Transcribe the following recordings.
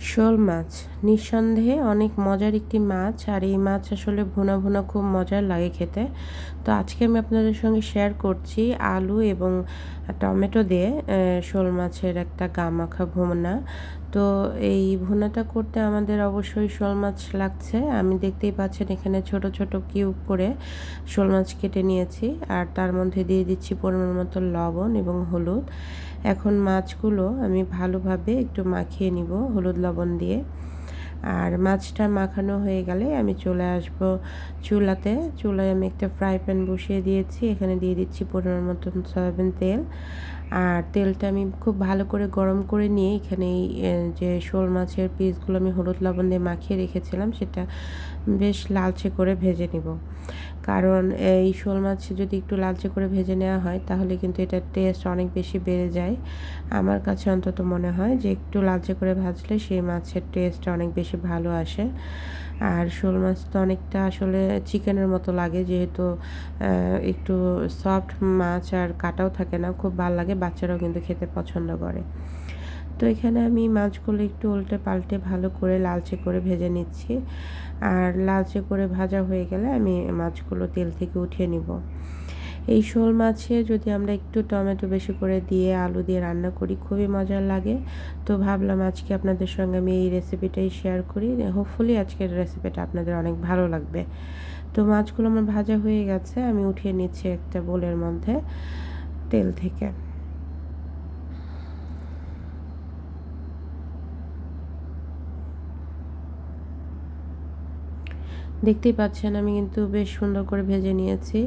শোল মাছ নিঃসন্দেহে অনেক মজার একটি মাছ, আর এই মাছ আসলে ভুনা ভুনা খুব মজার লাগে খেতে। তো আজকে আমি আপনাদের সঙ্গে শেয়ার করছি আলু এবং টমেটো দিয়ে শোল মাছের একটা গা মাখা ভুনা। তো এই ভুনাটা করতে আমাদের অবশ্যই শোল মাছ লাগছে। আমি দেখতেই পাচ্ছেন এখানে ছোট ছোট কিউব করে শোল মাছ কেটে নিয়েছি, আর তার মধ্যে দিয়ে দিচ্ছি পরিমাণ মতো লবণ এবং হলুদ। এখন মাছগুলো আমি ভালোভাবে একটু মাখিয়ে নিব হলুদ লবণ দিয়ে। আর মাছটা মাখানো হয়ে গেলে আমি চলে আসব চুলাতে। চুলায় আমি একটা ফ্রাই প্যান বসিয়ে দিয়েছি, এখানে দিয়ে দিচ্ছি পরিমাণ মতন সয়াবিন তেল। আর তেলটা আমি খুব ভালো করে গরম করে নিয়ে এখানে যে শোল মাছের পিসগুলো আমি হলুদ লবণ দিয়ে মাখিয়ে রেখেছিলাম সেটা বেশ লালচে করে ভেজে নিব। কারণ এই শোল মাছ যদি একটু লালচে করে ভেজে নেওয়া হয় তাহলে কিন্তু এটার টেস্ট অনেক বেশি বেড়ে যায়। আমার কাছে অন্তত মনে হয় যে একটু লালচে করে ভাজলে সেই মাছের টেস্ট অনেক বেশি ভালো আসে। আর শোল মাছ তো অনেকটা আসলে চিকেনের মতো লাগে, যেহেতু একটু সফট মাছ আর কাটাও থাকে না, খুব ভালো লাগে, বাচ্চারাও কিন্তু খেতে পছন্দ করে। তো এখানে আমি মাছগুলো একটু উল্টে পাল্টে ভালো করে লালচে করে ভেজে নিচ্ছি। আর লালচে করে ভাজা হয়ে গেলে আমি মাছগুলো তেল থেকে উঠিয়ে নিব। এই শোল মাছে যদি আমরা একটু টমেটো বেশি করে দিয়ে আলু দিয়ে রান্না করি খুবই মজার লাগে। তো ভাবলাম আজকে আপনাদের সঙ্গে আমি এই রেসিপিটাই শেয়ার করি। হোপফুলি আজকের রেসিপিটা আপনাদের অনেক ভালো লাগবে। তো মাছগুলো আমার ভাজা হয়ে গেছে, আমি উঠিয়ে নিচ্ছি একটা বোলের মধ্যে তেল থেকে। দেখতেই পাচ্ছেন আমি কিন্তু বেশ সুন্দর করে ভেজে নিয়েছি।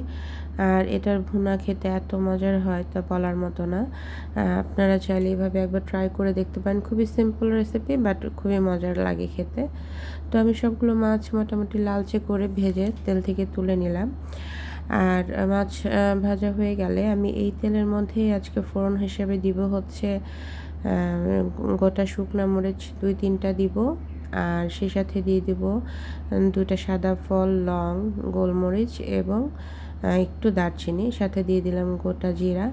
আর এটার ভুনা খেতে এত মজার হয় তা বলার মতো না। আপনারা চাইলে এভাবে একবার ট্রাই করে দেখতে পারেন। খুবই সিম্পল রেসিপি, বাট খুবই মজার লাগে খেতে। তো আমি সবগুলো মাছ মোটামুটি লালচে করে ভেজে তেল থেকে তুলে নিলাম। আর মাছ ভাজা হয়ে গেলে আমি এই তেলের মধ্যেই আজকে ফোড়ন হিসেবে দিব হচ্ছে গোটা শুকনা মরিচ 2-3টা দিব। আর সেই সাথে দিয়ে দিব 2টা সাদা ফল, লং, গোলমরিচ এবং একটু দারচিনি। সাথে দিয়ে দিলাম গোটা জিরা।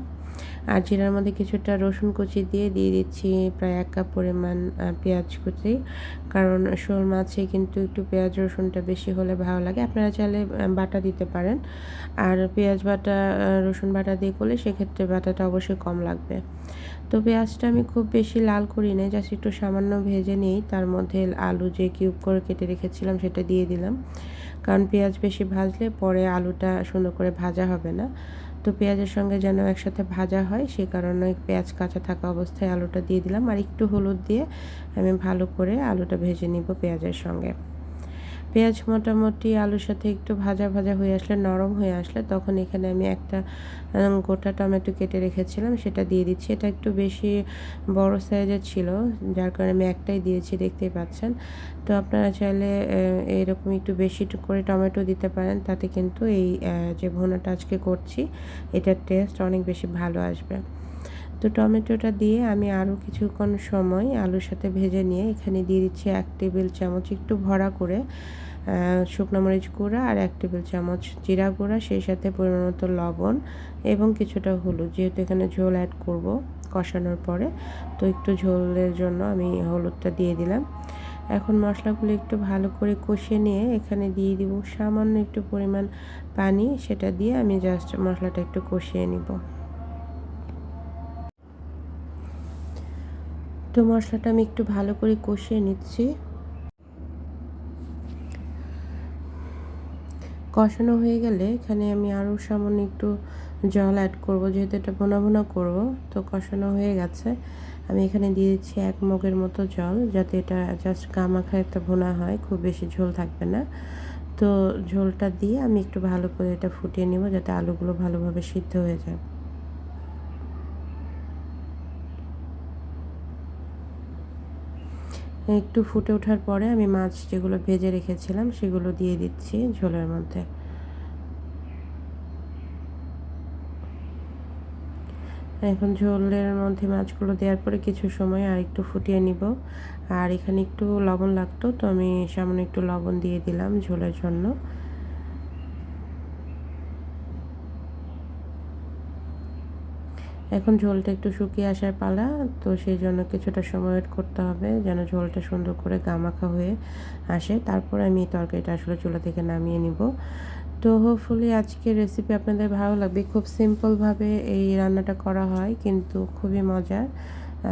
আর জিরার মধ্যে কিছুটা রসুন কুচি দিয়ে দিচ্ছি প্রায় 1 কাপ পরিমাণ পেঁয়াজ কুচি। কারণ শোল মাছে কিন্তু একটু পেঁয়াজ রসুনটা বেশি হলে ভালো লাগে। আপনারা চাইলে বাটা দিতে পারেন। আর পেঁয়াজ বাটা রসুন বাটা দিয়ে করলে সেক্ষেত্রে বাটাটা অবশ্যই কম লাগবে। তো পেঁয়াজটা আমি খুব বেশি লাল করি নাই, জাস্ট একটু সামান্য ভেজে নিই। তার মধ্যে আলু যে কিউব করে কেটে রেখেছিলাম সেটা দিয়ে দিলাম। কারণ পেঁয়াজ বেশি ভাজলে পরে আলুটা সুন্দর করে ভাজা হবে না। তো পেঁয়াজের সঙ্গে যেন একসাথে ভাজা হয় সে কারণে পেঁয়াজ কাঁচা থাকা অবস্থায় আলুটা দিয়ে দিলাম। আর একটু হলুদ দিয়ে আমি ভালো করে আলুটা ভেজে নিব পেঁয়াজের সঙ্গে। পেঁয়াজ মোটামুটি আলুর সাথে একটু ভাজা ভাজা হয়ে আসলে, নরম হয়ে আসলে, তখন এখানে আমি একটা গোটা টমেটো কেটে রেখেছিলাম সেটা দিয়ে দিচ্ছি। এটা একটু বেশি বড় সাইজের ছিল, যার কারণে আমি একটাই দিয়েছি, দেখতেই পাচ্ছেন। তো আপনারা চাইলে এরকম একটু বেশি করে টমেটো দিতে পারেন, তাতে কিন্তু এই যে ভুনাটা আজকে করছি এটার টেস্ট অনেক বেশি ভালো আসবে। তো টমেটোটা দিয়ে আমি আরও কিছুক্ষণ সময় আলুর সাথে ভেজে নিয়ে এখানে দিয়ে দিচ্ছি 1 টেবিল চামচ একটু ভরা করে শুকনো মরিচ গুঁড়া, আর 1 টেবিল চামচ জিরা গুঁড়া, সেই সাথে পরিমাণ মতো লবণ এবং কিছুটা হলুদ। যেহেতু এখানে ঝোল অ্যাড করব কষানোর পরে, তো একটু ঝোলের জন্য আমি হলুদটা দিয়ে দিলাম। এখন মশলাগুলো একটু ভালো করে কষিয়ে নিয়ে এখানে দিয়ে দিব সামান্য একটু পরিমাণ পানি, সেটা দিয়ে আমি জাস্ট মশলাটা একটু কষিয়ে নিব। তো মশলাটা আমি একটু ভালো করে কষিয়ে নিচ্ছি। কষানো হয়ে গেলে এখানে আমি আরও সামান্য একটু জল অ্যাড করব, যেহেতু এটা ভুনা ভুনা করব। তো কষানো হয়ে গেছে, আমি এখানে দিয়ে দিচ্ছি 1 মগের মতো জল, যাতে এটা জাস্ট গামাখা একটা ভুনা হয়, খুব বেশি ঝোল থাকবে না। তো ঝোলটা দিয়ে আমি একটু ভালো করে এটা ফুটিয়ে নেব, যাতে আলুগুলো ভালোভাবে সিদ্ধ হয়ে যায়। একটু ফুটে ওঠার পরে আমি মাছ যেগুলো ভেজে রেখেছিলাম সেগুলো দিয়ে দিচ্ছি ঝোলের মধ্যে। এখন ঝোলের মধ্যে মাছগুলো দেওয়ার পরে কিছু সময় আর একটু ফুটিয়ে নিব। আর এখানে একটু লবণ লাগতো, তো আমি সামান্য একটু লবণ দিয়ে দিলাম ঝোলের জন্য। এখন ঝোলটা একটু শুকিয়ে আসার পালা, তো সেই জন্য কিছুটা সময় ওয়েট করতে হবে যেন ঝোলটা সুন্দর করে গামাখা হয়ে আসে। তারপর আমি এই তরকারিটা আসলে চুলা থেকে নামিয়ে নিব। তো হোপফুলি আজকের রেসিপি আপনাদের ভালো লাগবে। খুব সিম্পলভাবে এই রান্নাটা করা হয় কিন্তু খুবই মজার।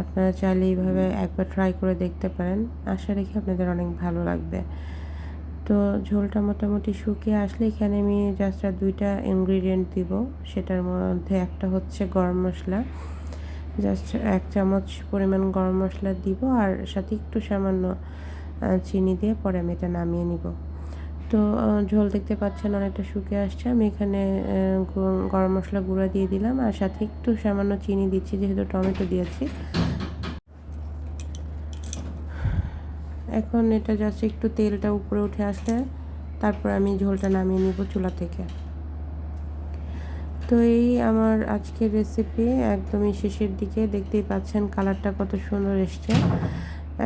আপনারা চাইলে এইভাবে একবার ট্রাই করে দেখতে পারেন। আশা রাখি আপনাদের অনেক ভালো লাগবে। তো ঝোলটা মোটামুটি শুকিয়ে আসলে এখানে আমি জাস্ট আর ২টা ইনগ্রিডিয়েন্ট দিব। সেটার মধ্যে একটা হচ্ছে গরম মশলা। জাস্ট ১ চামচ পরিমাণ গরম মশলা দিব আর সাথে একটু সামান্য চিনি দিয়ে পরে আমি এটা নামিয়ে নিব। তো ঝোল দেখতে পাচ্ছেন অনেকটা শুকিয়ে আসছে। আমি এখানে গরম মশলা গুঁড়া দিয়ে দিলাম আর সাথে একটু সামান্য চিনি দিচ্ছি যেহেতু টমেটো দিয়েছি। এখন এটা জাস্ট একটু তেলটা উপরে উঠে আসলে তারপর আমি ঝোলটা নামিয়ে নিব চুলা থেকে। তো এই আমার আজকের রেসিপি একদমই শেষের দিকে। দেখতেই পাচ্ছেন কালারটা কত সুন্দর এসছে।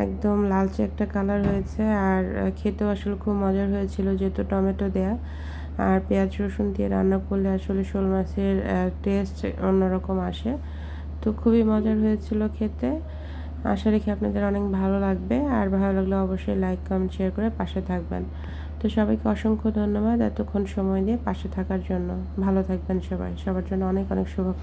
একদম লালচে একটা কালার হয়েছে আর খেতেও আসলে খুব মজার হয়েছিল যেহেতু টমেটো দেয়া আর পেঁয়াজ রসুন দিয়ে রান্না করলে আসলে শোল মাছের টেস্ট অন্যরকম আসে। তো খুবই মজার হয়েছিল খেতে। আশা রাখি আপনাদের অনেক ভালো লাগবে আর ভালো লাগলে অবশ্যই লাইক কমেন্ট শেয়ার করে পাশে থাকবেন। তো সবাইকে অসংখ্য ধন্যবাদ এতক্ষণ সময় দিয়ে পাশে থাকার জন্য। ভালো থাকবেন সবাই। সবার জন্য অনেক অনেক শুভকামনা।